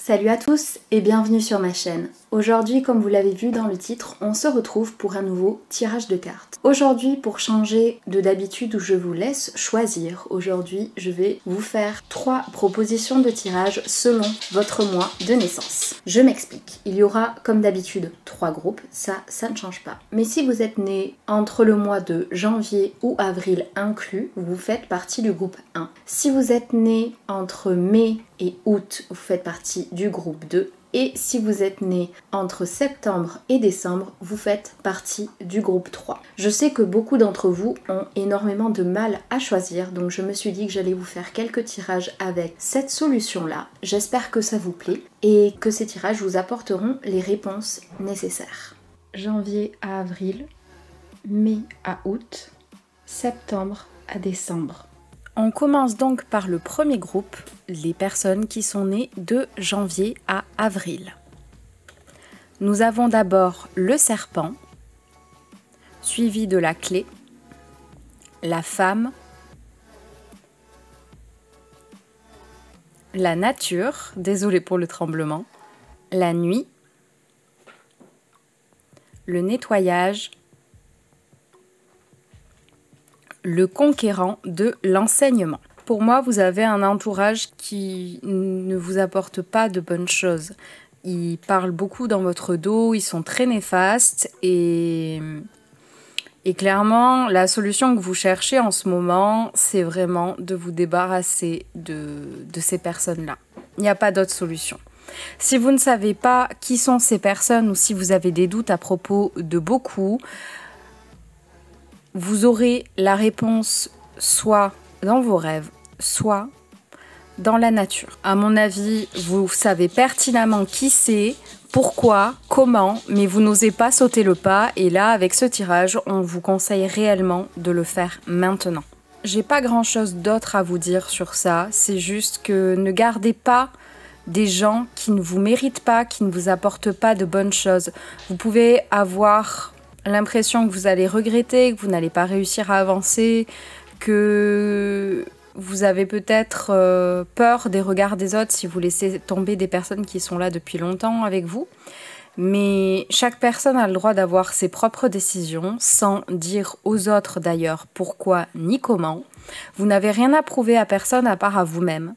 Salut à tous et bienvenue sur ma chaîne. Aujourd'hui, comme vous l'avez vu dans le titre, on se retrouve pour un nouveau tirage de cartes. Aujourd'hui, pour changer de d'habitude où je vous laisse choisir, aujourd'hui je vais vous faire 3 propositions de tirage selon votre mois de naissance. Je m'explique. Il y aura comme d'habitude 3 groupes, ça ne change pas. Mais si vous êtes né entre le mois de janvier ou avril inclus, vous faites partie du groupe 1. Si vous êtes né entre mai et août, vous faites partie du groupe 2. Et si vous êtes né entre septembre et décembre, vous faites partie du groupe 3. Je sais que beaucoup d'entre vous ont énormément de mal à choisir, donc je me suis dit que j'allais vous faire quelques tirages avec cette solution-là. J'espère que ça vous plaît et que ces tirages vous apporteront les réponses nécessaires. Janvier à avril, mai à août, septembre à décembre. On commence donc par le premier groupe, les personnes qui sont nées de janvier à avril. Nous avons d'abord le serpent, suivi de la clé, la femme, la nature, désolé pour le tremblement, la nuit, le nettoyage, le conquérant de l'enseignement. Pour moi, vous avez un entourage qui ne vous apporte pas de bonnes choses. Ils parlent beaucoup dans votre dos, ils sont très néfastes et clairement, la solution que vous cherchez en ce moment, c'est vraiment de vous débarrasser de ces personnes-là. Il n'y a pas d'autre solution. Si vous ne savez pas qui sont ces personnes ou si vous avez des doutes à propos de beaucoup, vous aurez la réponse soit dans vos rêves, soit dans la nature. À mon avis, vous savez pertinemment qui c'est, pourquoi, comment, mais vous n'osez pas sauter le pas. Et là, avec ce tirage, on vous conseille réellement de le faire maintenant. J'ai pas grand-chose d'autre à vous dire sur ça. C'est juste que ne gardez pas des gens qui ne vous méritent pas, qui ne vous apportent pas de bonnes choses. Vous pouvez avoir l'impression que vous allez regretter, que vous n'allez pas réussir à avancer, que vous avez peut-être peur des regards des autres si vous laissez tomber des personnes qui sont là depuis longtemps avec vous. Mais chaque personne a le droit d'avoir ses propres décisions, sans dire aux autres d'ailleurs pourquoi ni comment. Vous n'avez rien à prouver à personne à part à vous-même.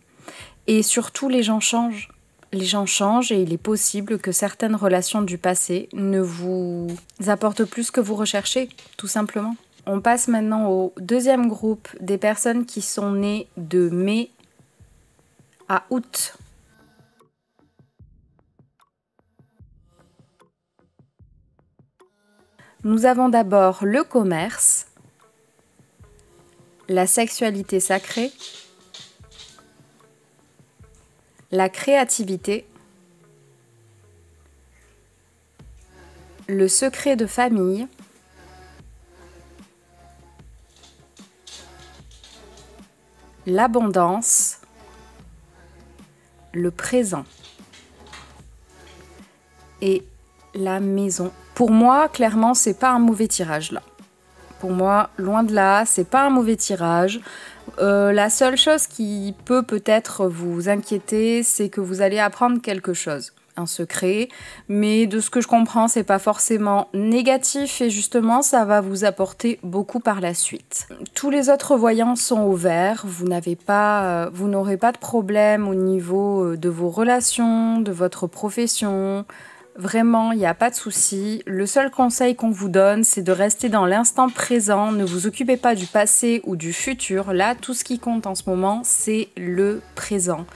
Et surtout, les gens changent. Les gens changent et il est possible que certaines relations du passé ne vous apportent plus ce que vous recherchez, tout simplement. On passe maintenant au deuxième groupe des personnes qui sont nées de mai à août. Nous avons d'abord le commerce, la sexualité sacrée, la créativité, le secret de famille, l'abondance, le présent et la maison. Pour moi, clairement, c'est pas un mauvais tirage là. Pour moi, loin de là, c'est pas un mauvais tirage. La seule chose qui peut peut-être vous inquiéter, c'est que vous allez apprendre quelque chose, un secret, mais de ce que je comprends, c'est pas forcément négatif et justement, ça va vous apporter beaucoup par la suite. Tous les autres voyants sont au vert, vous n'aurez pas de problème au niveau de vos relations, de votre profession. Vraiment, il n'y a pas de souci. Le seul conseil qu'on vous donne, c'est de rester dans l'instant présent. Ne vous occupez pas du passé ou du futur. Là, tout ce qui compte en ce moment, c'est le présent.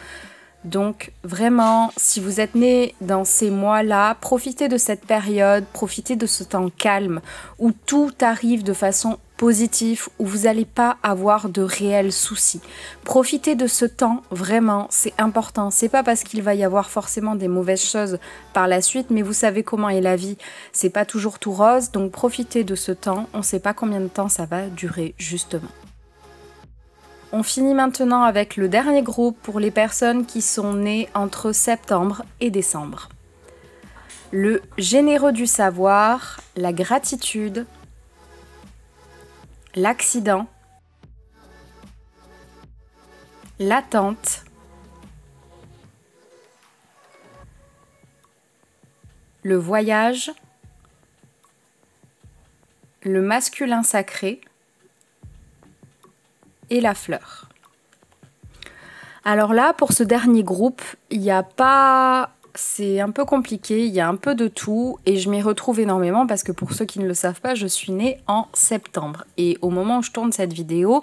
Donc vraiment, si vous êtes né dans ces mois-là, profitez de cette période, profitez de ce temps calme où tout arrive de façon positive, où vous n'allez pas avoir de réels soucis. Profitez de ce temps, vraiment, c'est important. C'est pas parce qu'il va y avoir forcément des mauvaises choses par la suite, mais vous savez comment est la vie. C'est pas toujours tout rose, donc profitez de ce temps. On ne sait pas combien de temps ça va durer, justement. On finit maintenant avec le dernier groupe pour les personnes qui sont nées entre septembre et décembre. Le généreux du savoir, la gratitude, l'accident, l'attente, le voyage, le masculin sacré et la fleur. Alors là, pour ce dernier groupe, il n'y a pas... C'est un peu compliqué, il y a un peu de tout et je m'y retrouve énormément parce que pour ceux qui ne le savent pas, je suis née en septembre. Et au moment où je tourne cette vidéo,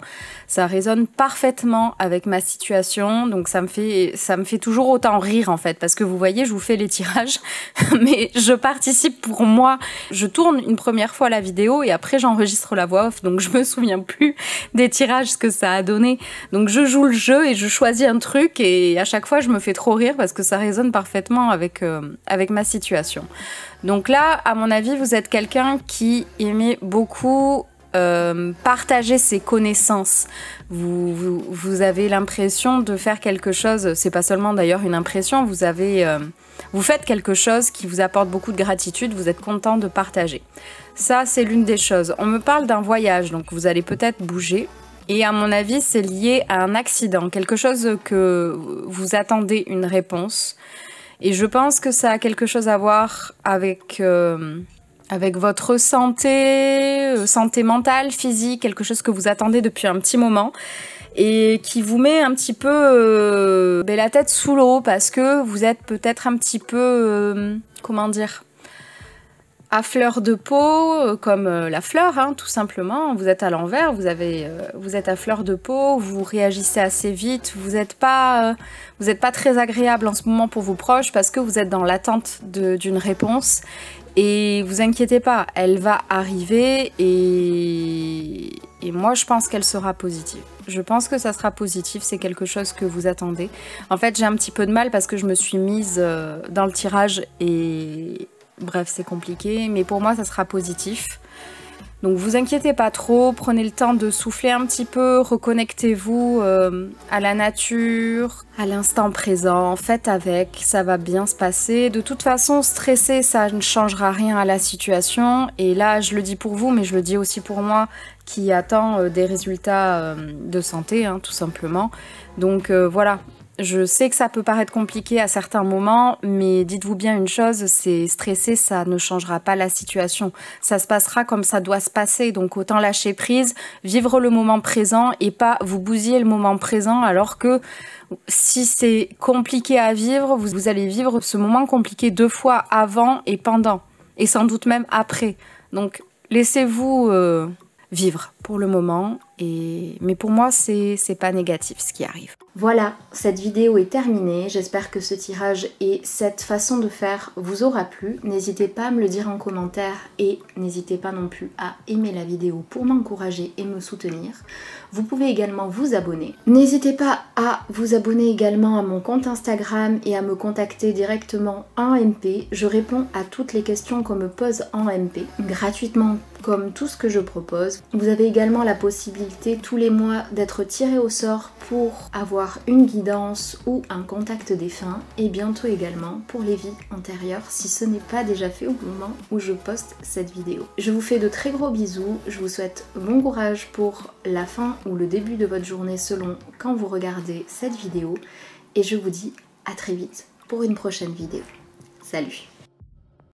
ça résonne parfaitement avec ma situation. Donc ça me fait toujours autant rire en fait. Parce que vous voyez, je vous fais les tirages, mais je participe pour moi. Je tourne une première fois la vidéo et après j'enregistre la voix off. Donc je me souviens plus des tirages, ce que ça a donné. Donc je joue le jeu et je choisis un truc et à chaque fois je me fais trop rire parce que ça résonne parfaitement avec ma situation. Donc là, à mon avis, vous êtes quelqu'un qui aimait beaucoup partager ses connaissances. Vous avez l'impression de faire quelque chose, c'est pas seulement d'ailleurs une impression, vous faites quelque chose qui vous apporte beaucoup de gratitude, vous êtes content de partager. Ça, c'est l'une des choses. On me parle d'un voyage, donc vous allez peut-être bouger. Et à mon avis, c'est lié à un accident, quelque chose que vous attendez une réponse. Et je pense que ça a quelque chose à voir avec votre santé mentale, physique, quelque chose que vous attendez depuis un petit moment et qui vous met un petit peu la tête sous l'eau parce que vous êtes peut-être un petit peu, comment dire, à fleur de peau, comme la fleur, hein, tout simplement. Vous êtes à l'envers, vous êtes à fleur de peau, vous réagissez assez vite, vous n'êtes pas très agréable en ce moment pour vos proches parce que vous êtes dans l'attente d'une réponse. Et vous inquiétez pas, elle va arriver et moi je pense qu'elle sera positive. Je pense que ça sera positif, c'est quelque chose que vous attendez. En fait, j'ai un petit peu de mal parce que je me suis mise dans le tirage et... Bref, c'est compliqué, mais pour moi, ça sera positif. Donc, vous inquiétez pas trop, prenez le temps de souffler un petit peu, reconnectez-vous à la nature, à l'instant présent, faites avec, ça va bien se passer. De toute façon, stresser, ça ne changera rien à la situation. Et là, je le dis pour vous, mais je le dis aussi pour moi, qui attend des résultats de santé, hein, tout simplement. Donc, voilà. Je sais que ça peut paraître compliqué à certains moments, mais dites-vous bien une chose, c'est stresser, ça ne changera pas la situation. Ça se passera comme ça doit se passer, donc autant lâcher prise, vivre le moment présent et pas vous bousiller le moment présent alors que si c'est compliqué à vivre, vous allez vivre ce moment compliqué 2 fois avant et pendant, et sans doute même après. Donc laissez-vous vivre pour le moment, mais pour moi c'est pas négatif ce qui arrive. Voilà, cette vidéo est terminée, j'espère que ce tirage et cette façon de faire vous aura plu. N'hésitez pas à me le dire en commentaire et n'hésitez pas non plus à aimer la vidéo pour m'encourager et me soutenir. Vous pouvez également vous abonner. N'hésitez pas à vous abonner également à mon compte Instagram et à me contacter directement en MP. Je réponds à toutes les questions qu'on me pose en MP, gratuitement comme tout ce que je propose. Vous avez également la possibilité tous les mois d'être tiré au sort pour avoir une guidance ou un contact défunt et bientôt également pour les vies antérieures si ce n'est pas déjà fait au moment où je poste cette vidéo. Je vous fais de très gros bisous, je vous souhaite bon courage pour la fin ou le début de votre journée selon quand vous regardez cette vidéo et je vous dis à très vite pour une prochaine vidéo. Salut!